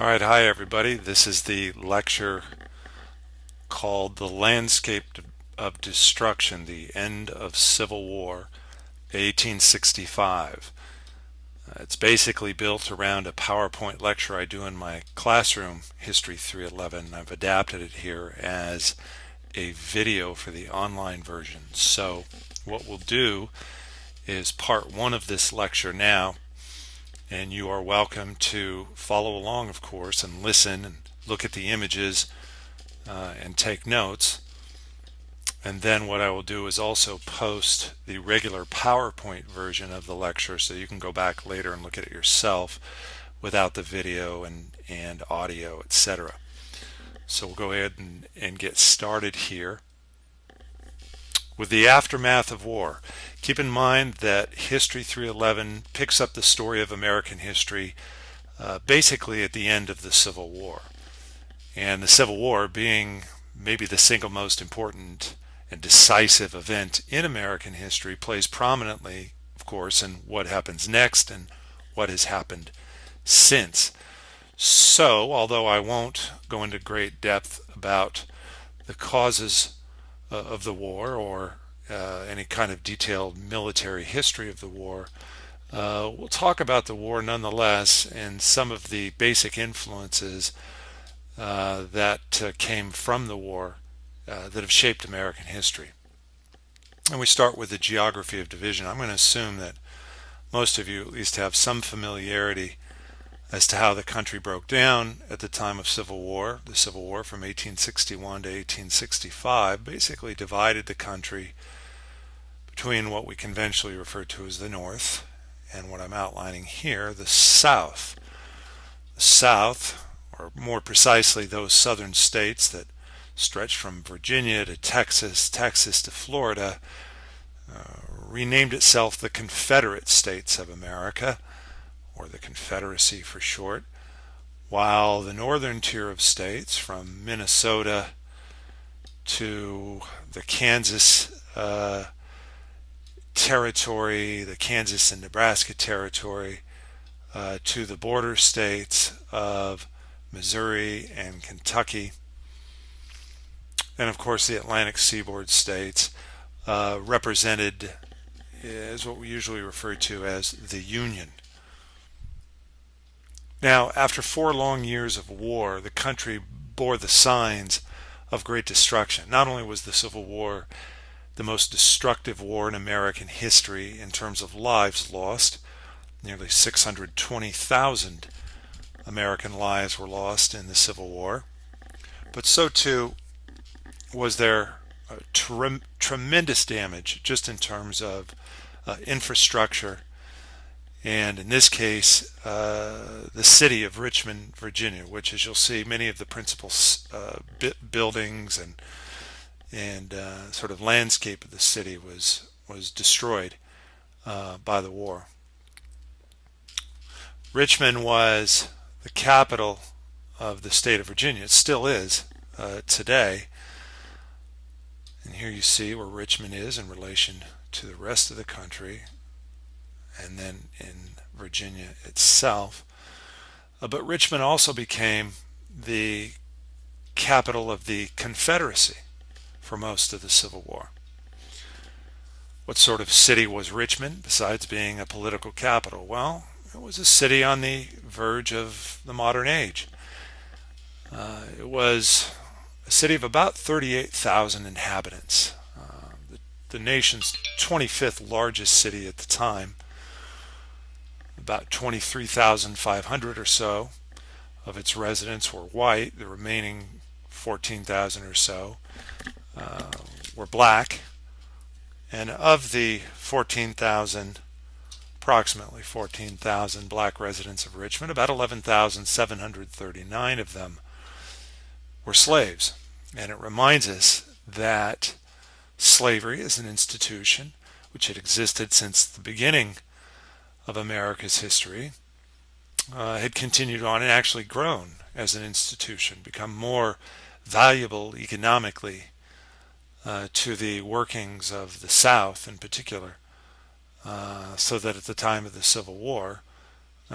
All right, hi everybody. This is the lecture called The Landscape of Destruction, the End of Civil War, 1865. It's basically built around a PowerPoint lecture I do in my classroom, History 311. I've adapted it here as a video for the online version. So what we'll do is part one of this lecture now, and you are welcome to follow along, of course, and listen and look at the images and take notes. And then what I will do is also post the regular PowerPoint version of the lecture so you can go back later and look at it yourself without the video and audio, etc. So we'll go ahead and get started here with the aftermath of war. Keep in mind that History 311 picks up the story of American history basically at the end of the Civil War. And the Civil War being maybe the single most important and decisive event in American history plays prominently, of course, in what happens next and what has happened since. So, although I won't go into great depth about the causes of the war or any kind of detailed military history of the war, we'll talk about the war nonetheless and some of the basic influences that came from the war that have shaped American history. And we start with the geography of division. I'm going to assume that most of you at least have some familiarity as to how the country broke down at the time of Civil War. The Civil War from 1861 to 1865 basically divided the country between what we conventionally refer to as the North and what I'm outlining here, the South. The South, or more precisely those southern states that stretched from Virginia to Texas, Texas to Florida, renamed itself the Confederate States of America, or the Confederacy for short, while the northern tier of states from Minnesota to the Kansas territory, the Kansas and Nebraska territory, to the border states of Missouri and Kentucky, and of course the Atlantic seaboard states represented as what we usually refer to as the Union. Now, after 4 long years of war, the country bore the signs of great destruction. Not only was the Civil War the most destructive war in American history in terms of lives lost, nearly 620,000 American lives were lost in the Civil War, but so too was there tremendous damage just in terms of infrastructure, and in this case the city of Richmond, Virginia, which, as you'll see, many of the principal buildings and sort of landscape of the city was destroyed by the war. Richmond was the capital of the state of Virginia. It still is today. And here you see where Richmond is in relation to the rest of the country, and then in Virginia itself. But Richmond also became the capital of the Confederacy for most of the Civil War. What sort of city was Richmond besides being a political capital? Well, it was a city on the verge of the modern age. It was a city of about 38,000 inhabitants, the nation's 25th largest city at the time. About 23,500 or so of its residents were white. The remaining 14,000 or so were black. And of the 14,000, approximately 14,000 black residents of Richmond, about 11,739 of them were slaves. And it reminds us that slavery is an institution which had existed since the beginning of America's history, had continued on and actually grown as an institution, become more valuable economically to the workings of the South in particular, so that at the time of the Civil War,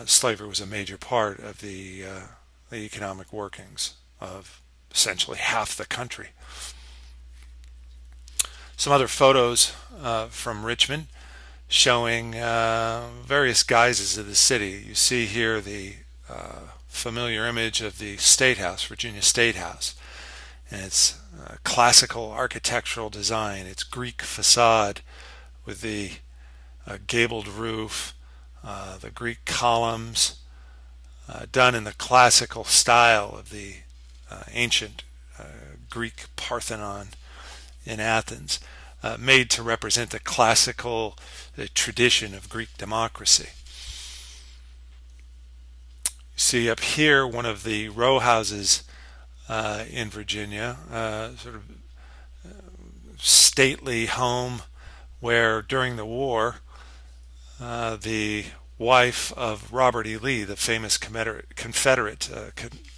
slavery was a major part of the the economic workings of essentially half the country. Some other photos from Richmond showing various guises of the city. You see here the familiar image of the State House, Virginia State House, and its classical architectural design, its Greek facade with the gabled roof, the Greek columns, done in the classical style of the ancient Greek Parthenon in Athens, made to represent the classical tradition of Greek democracy. You see up here one of the row houses in Virginia, sort of stately home where during the war the wife of Robert E. Lee, the famous Confederate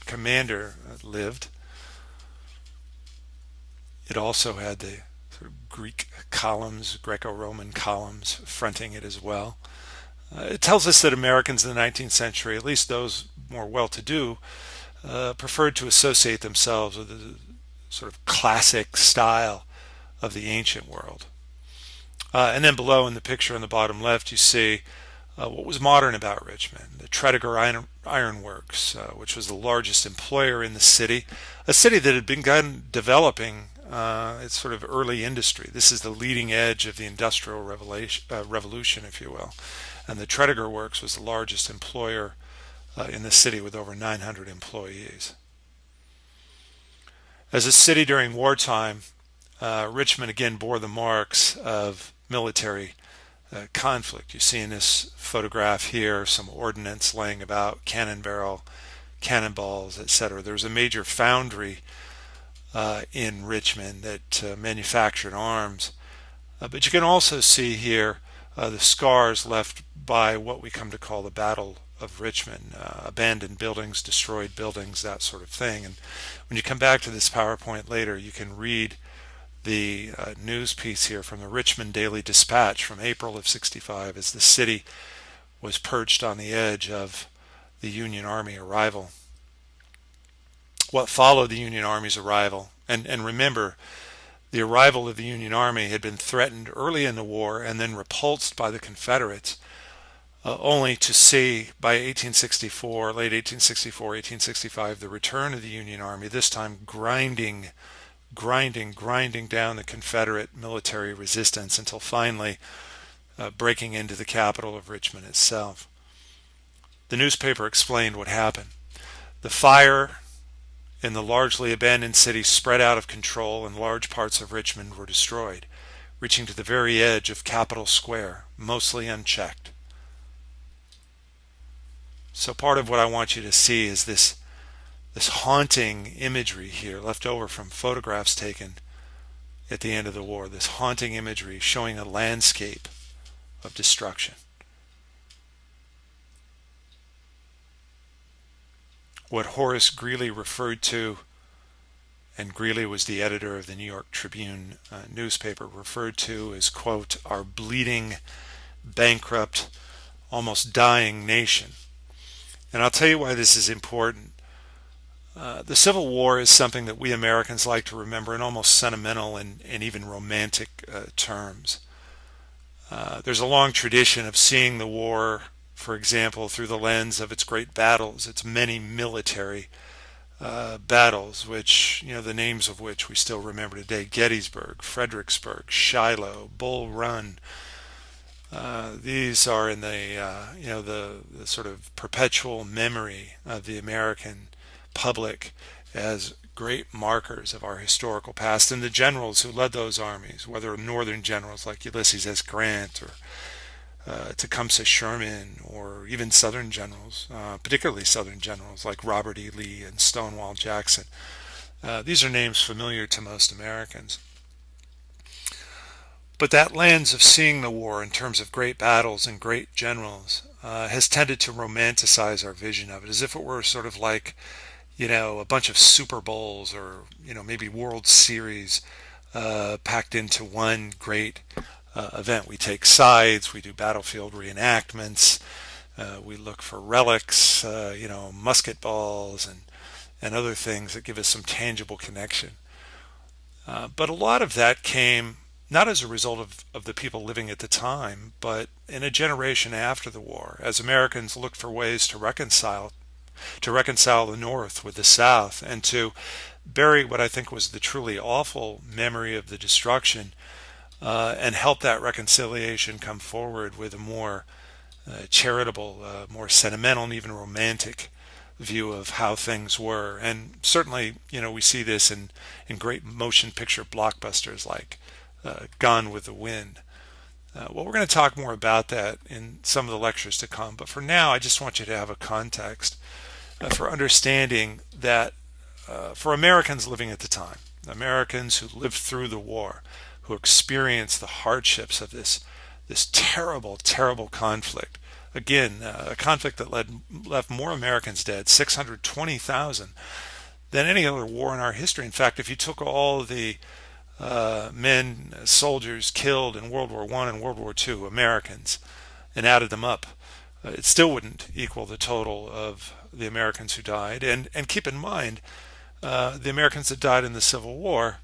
commander, lived. It also had the sort of Greek columns, Greco-Roman columns fronting it as well. It tells us that Americans in the 19th century, at least those more well-to-do, preferred to associate themselves with the sort of classic style of the ancient world. And then below in the picture on the bottom left, you see what was modern about Richmond. The Tredegar Iron Works, which was the largest employer in the city, a city that had begun developing its sort of early industry. This is the leading edge of the Industrial Revolution, if you will. And the Tredegar Works was the largest employer in the city with over 900 employees. As a city during wartime, Richmond again bore the marks of military conflict. You see in this photograph here some ordnance laying about, cannon barrel, cannonballs, etc. There was a major foundry in Richmond that manufactured arms. But you can also see here the scars left by what we come to call the Battle of Richmond, abandoned buildings, destroyed buildings, that sort of thing. And when you come back to this PowerPoint later, you can read the news piece here from the Richmond Daily Dispatch from April of '65 as the city was perched on the edge of the Union Army arrival. What followed the Union Army's arrival, and remember, the arrival of the Union Army had been threatened early in the war and then repulsed by the Confederates, only to see by 1864, late 1864, 1865, the return of the Union Army, this time grinding down the Confederate military resistance until finally breaking into the capital of Richmond itself. The newspaper explained what happened. The fire in the largely abandoned city spread out of control and large parts of Richmond were destroyed, reaching to the very edge of Capitol Square, mostly unchecked. So part of what I want you to see is this haunting imagery here left over from photographs taken at the end of the war, this haunting imagery showing a landscape of destruction. What Horace Greeley referred to, and Greeley was the editor of the New York Tribune newspaper, referred to as, quote, our bleeding, bankrupt, almost dying nation. And I'll tell you why this is important. The Civil War is something that we Americans like to remember in almost sentimental and even romantic terms. There's a long tradition of seeing the war, for example, through the lens of its great battles, its many military battles, which, the names of which we still remember today: Gettysburg, Fredericksburg, Shiloh, Bull Run. These are in the sort of perpetual memory of the American public as great markers of our historical past, and the generals who led those armies, whether northern generals like Ulysses S. Grant or Tecumseh Sherman, or even southern generals, particularly southern generals like Robert E. Lee and Stonewall Jackson. These are names familiar to most Americans. But that lens of seeing the war in terms of great battles and great generals has tended to romanticize our vision of it, as if it were sort of like, a bunch of Super Bowls or, maybe World Series packed into one great event. We take sides, we do battlefield reenactments, we look for relics, musket balls and and other things that give us some tangible connection. But a lot of that came not as a result of the people living at the time, but in a generation after the war, as Americans looked for ways to reconcile the North with the South, and to bury what I think was the truly awful memory of the destruction, and help that reconciliation come forward with a more charitable, more sentimental, and even romantic view of how things were. And certainly, we see this in great motion picture blockbusters like Gone with the Wind. Well, we're going to talk more about that in some of the lectures to come, but for now, I just want you to have a context for understanding that for Americans living at the time, Americans who lived through the war, who experienced the hardships of this terrible, terrible conflict. Again, a conflict that left more Americans dead, 620,000, than any other war in our history. In fact, if you took all the soldiers killed in World War I and World War II, Americans, and added them up, it still wouldn't equal the total of the Americans who died. And keep in mind, the Americans that died in the Civil War,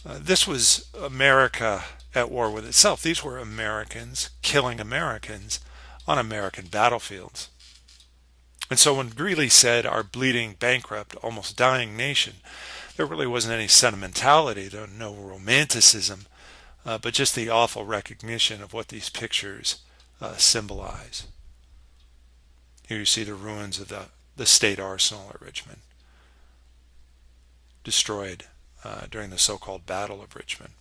this was America at war with itself. These were Americans killing Americans on American battlefields. And so when Greeley said our bleeding, bankrupt, almost dying nation, there really wasn't any sentimentality, no romanticism, but just the awful recognition of what these pictures symbolize. Here you see the ruins of the state arsenal at Richmond, destroyed during the so-called Battle of Richmond,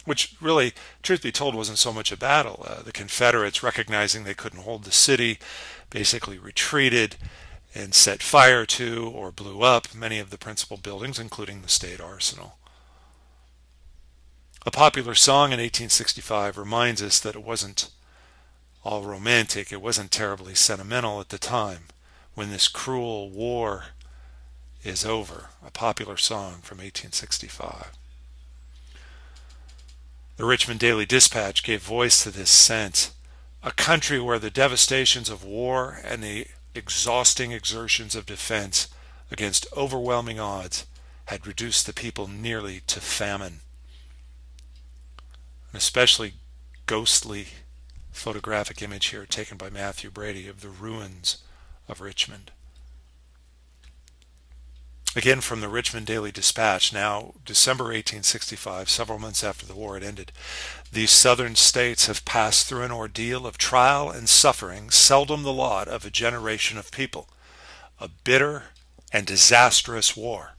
which really, truth be told, wasn't so much a battle. The Confederates, recognizing they couldn't hold the city, basically retreated and set fire to or blew up many of the principal buildings, including the state arsenal. A popular song in 1865 reminds us that it wasn't all romantic, it wasn't terribly sentimental at the time when this cruel war is over. A popular song from 1865. The Richmond Daily Dispatch gave voice to this sense. A country where the devastations of war and the exhausting exertions of defense against overwhelming odds had reduced the people nearly to famine. An especially ghostly photographic image here taken by Matthew Brady of the ruins of Richmond. Again from the Richmond Daily Dispatch, now December 1865, several months after the war had ended. These southern states have passed through an ordeal of trial and suffering, seldom the lot of a generation of people. A bitter and disastrous war.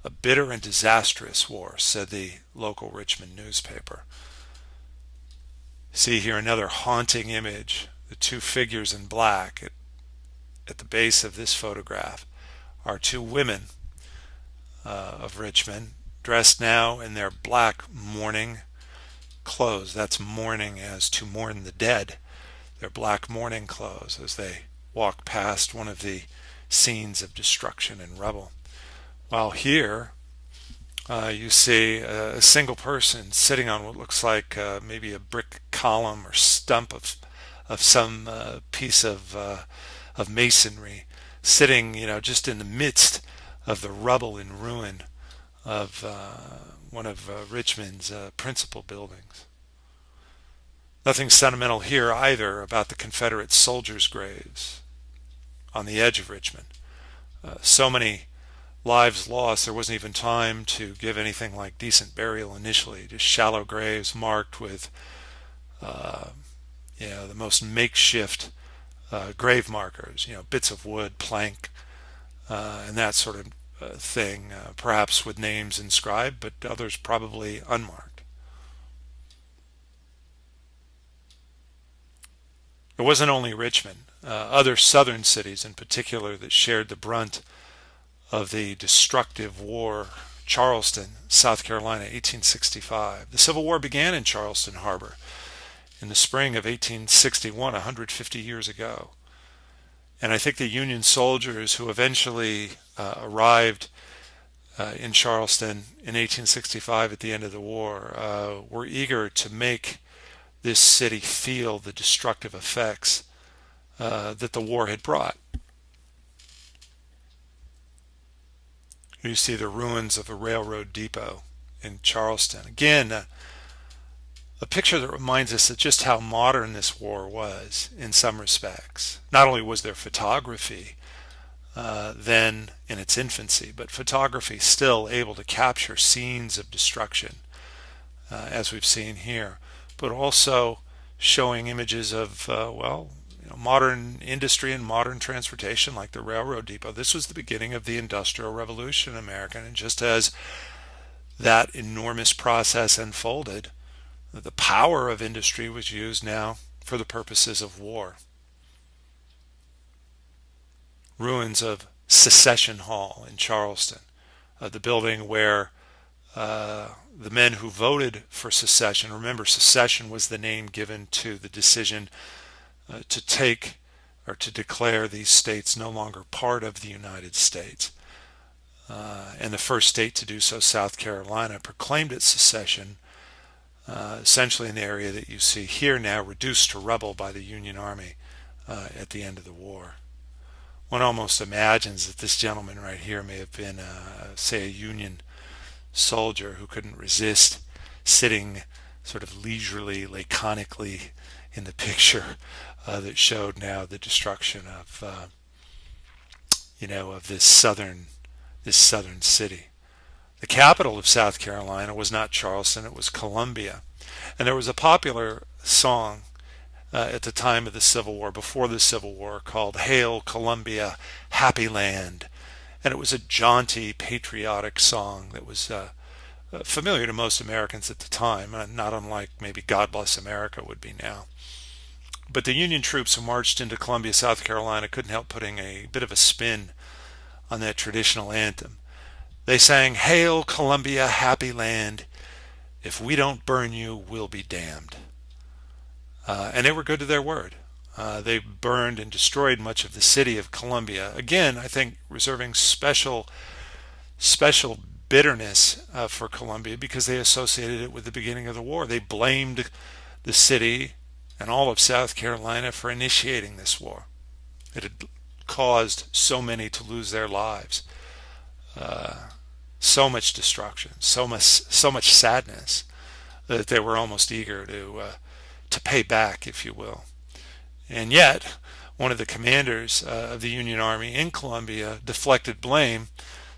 A bitter and disastrous war, said the local Richmond newspaper. See here another haunting image, the two figures in black at the base of this photograph are two women of Richmond, dressed now in their black mourning clothes. That's mourning as to mourn the dead. Their black mourning clothes as they walk past one of the scenes of destruction and rubble. While here you see a single person sitting on what looks like maybe a brick column or stump of some piece of masonry, sitting, just in the midst of the rubble and ruin of one of Richmond's principal buildings. Nothing sentimental here either about the Confederate soldiers' graves on the edge of Richmond. So many lives lost, there wasn't even time to give anything like decent burial initially. Just shallow graves marked with the most makeshift grave markers, bits of wood, plank, and that sort of thing, perhaps with names inscribed, but others probably unmarked. It wasn't only Richmond. Other southern cities in particular that shared the brunt of the destructive war. Charleston, South Carolina, 1865. The Civil War began in Charleston Harbor in the spring of 1861, 150 years ago. And I think the Union soldiers who eventually arrived in Charleston in 1865 at the end of the war were eager to make this city feel the destructive effects that the war had brought. You see the ruins of a railroad depot in Charleston. Again, a picture that reminds us of just how modern this war was in some respects. Not only was there photography then in its infancy, but photography still able to capture scenes of destruction, as we've seen here, but also showing images of, modern industry and modern transportation like the railroad depot. This was the beginning of the Industrial Revolution in America, and just as that enormous process unfolded, the power of industry was used now for the purposes of war. Ruins of Secession Hall in Charleston, the building where the men who voted for secession, remember secession was the name given to the decision to take or to declare these states no longer part of the United States. And the first state to do so, South Carolina, proclaimed its secession essentially in the area that you see here now, reduced to rubble by the Union Army at the end of the war. One almost imagines that this gentleman right here may have been, say, a Union soldier who couldn't resist sitting sort of leisurely, laconically in the picture that showed now the destruction of, of this southern city. The capital of South Carolina was not Charleston, it was Columbia. And there was a popular song at the time of the Civil War, before the Civil War, called Hail Columbia, Happy Land. And it was a jaunty, patriotic song that was familiar to most Americans at the time, not unlike maybe God Bless America would be now. But the Union troops who marched into Columbia, South Carolina, couldn't help putting a bit of a spin on that traditional anthem. They sang, Hail Columbia, Happy Land, if we don't burn you, we'll be damned. And they were good to their word. They burned and destroyed much of the city of Columbia. Again, I think reserving special bitterness for Columbia because they associated it with the beginning of the war. They blamed the city and all of South Carolina for initiating this war. It had caused so many to lose their lives. So much destruction, so much sadness that they were almost eager to pay back, if you will. And yet, one of the commanders of the Union Army in Columbia deflected blame,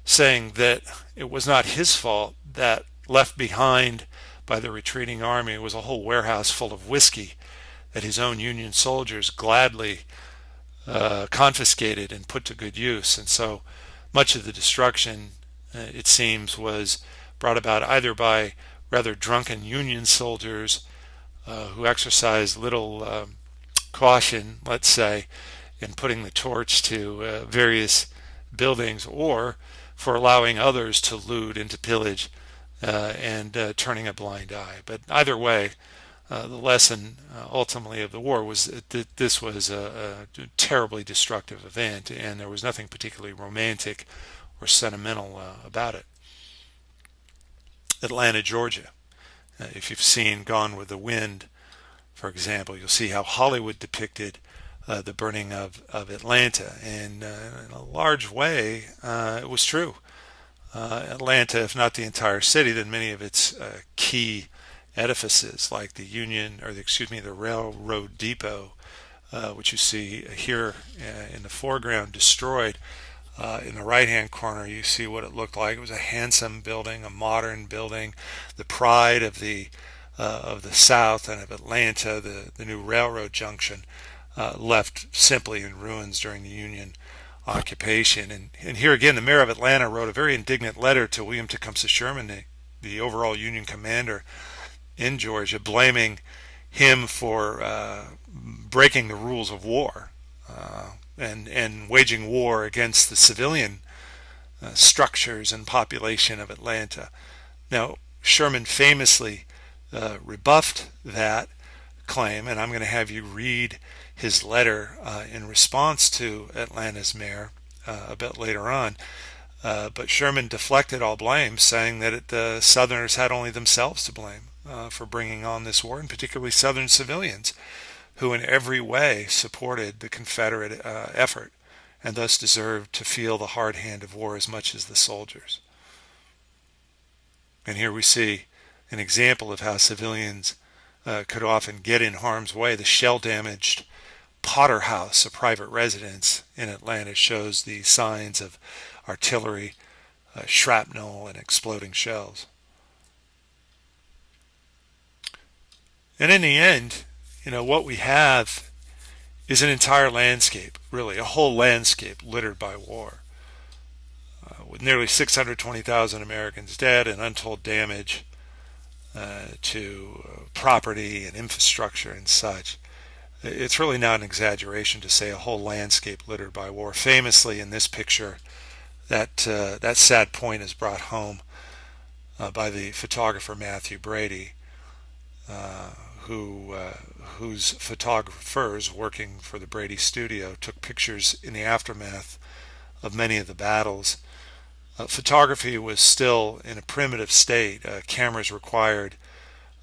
saying that it was not his fault that left behind by the retreating army was a whole warehouse full of whiskey that his own Union soldiers gladly confiscated and put to good use. And so much of the destruction, it seems, was brought about either by rather drunken Union soldiers who exercised little caution, let's say, in putting the torch to various buildings, or for allowing others to loot and to pillage and turning a blind eye. But either way, the lesson ultimately of the war was that this was a terribly destructive event, and there was nothing particularly romantic or sentimental about it. Atlanta, Georgia. If you've seen Gone with the Wind, for example, you'll see how Hollywood depicted the burning of Atlanta, and in a large way it was true. Atlanta, if not the entire city, then many of its key edifices like the railroad depot, which you see here in the foreground, destroyed. In the right-hand corner, you see what it looked like. It was a handsome building, a modern building, the pride of the South and of Atlanta, the new railroad junction, left simply in ruins during the Union occupation. And here again, the mayor of Atlanta wrote a very indignant letter to William Tecumseh Sherman, the overall Union commander in Georgia, blaming him for breaking the rules of war and waging war against the civilian structures and population of Atlanta. Now, Sherman famously rebuffed that claim, and I'm going to have you read his letter in response to Atlanta's mayor a bit later on. But Sherman deflected all blame, saying that the Southerners had only themselves to blame for bringing on this war, and particularly Southern civilians, who in every way supported the Confederate effort and thus deserved to feel the hard hand of war as much as the soldiers. And here we see an example of how civilians could often get in harm's way. The shell-damaged Potter House, a private residence in Atlanta, shows the signs of artillery, shrapnel, and exploding shells. And in the end, what we have is an entire landscape, really, a whole landscape littered by war. With nearly 620,000 Americans dead and untold damage to property and infrastructure and such. It's really not an exaggeration to say a whole landscape littered by war. Famously, in this picture, that sad point is brought home by the photographer Matthew Brady, whose photographers working for the Brady studio took pictures in the aftermath of many of the battles. Photography was still in a primitive state. Cameras required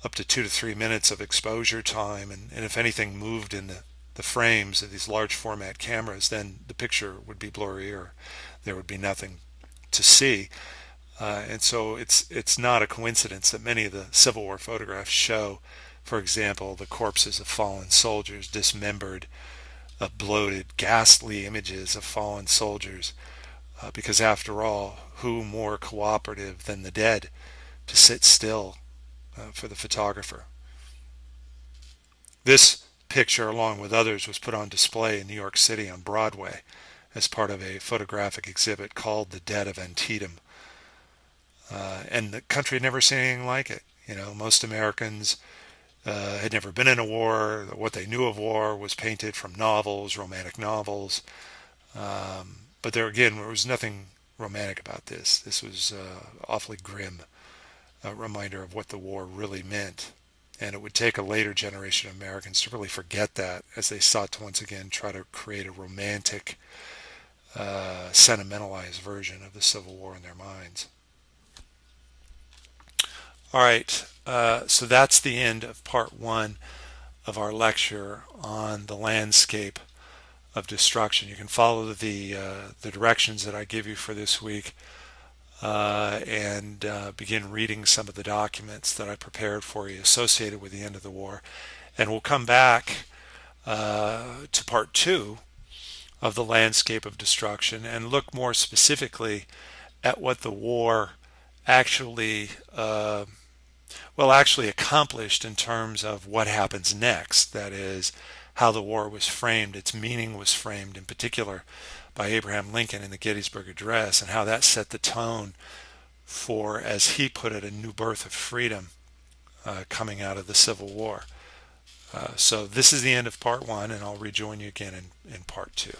up to 2 to 3 minutes of exposure time, and if anything moved in the frames of these large format cameras, then the picture would be blurry or there would be nothing to see. And so it's not a coincidence that many of the Civil War photographs show, for example, the corpses of fallen soldiers, dismembered, bloated, ghastly images of fallen soldiers. Because after all, who more cooperative than the dead to sit still for the photographer? This picture, along with others, was put on display in New York City on Broadway as part of a photographic exhibit called The Dead of Antietam. And the country had never seen anything like it. Most Americans had never been in a war. What they knew of war was painted from novels, romantic novels. But there was nothing romantic about this. This was awfully grim, a reminder of what the war really meant. And it would take a later generation of Americans to really forget that as they sought to once again try to create a romantic, sentimentalized version of the Civil War in their minds. All right, so that's the end of part 1 of our lecture on the landscape of destruction. You can follow the directions that I give you for this week and begin reading some of the documents that I prepared for you associated with the end of the war. And we'll come back to part 2 of the landscape of destruction and look more specifically at what the war actually accomplished in terms of what happens next. That is, how the war was framed, its meaning was framed, in particular by Abraham Lincoln in the Gettysburg Address, and how that set the tone for, as he put it, a new birth of freedom coming out of the Civil War. So this is the end of part 1, and I'll rejoin you again in part 2.